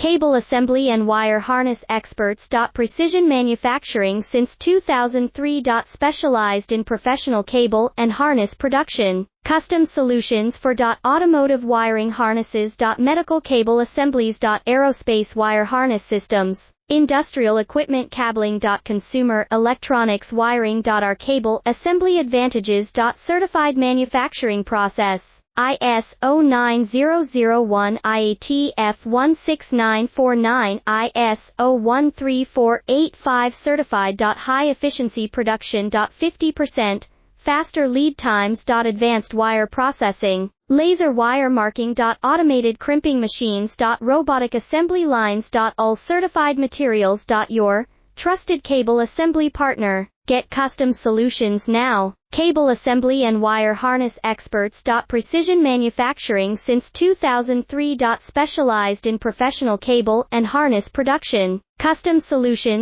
Cable assembly and wire harness experts. Precision manufacturing since 2003. Specialized in professional cable and harness production. Custom solutions for automotive wiring harnesses. Medical cable assemblies. Aerospace wire harness systems. Industrial equipment cabling. Consumer electronics wiring. Our cable assembly advantages. Certified manufacturing process. ISO 9001 IATF 16949 ISO 13485 certified. High efficiency production. 50% faster lead times. Advanced wire processing, laser wire marking. Automated crimping machines. Robotic assembly lines. All certified materials. Your trusted cable assembly partner. Get custom solutions now. Cable assembly and wire harness experts. Precision manufacturing since 2003. Specialized in professional cable and harness production. Custom solutions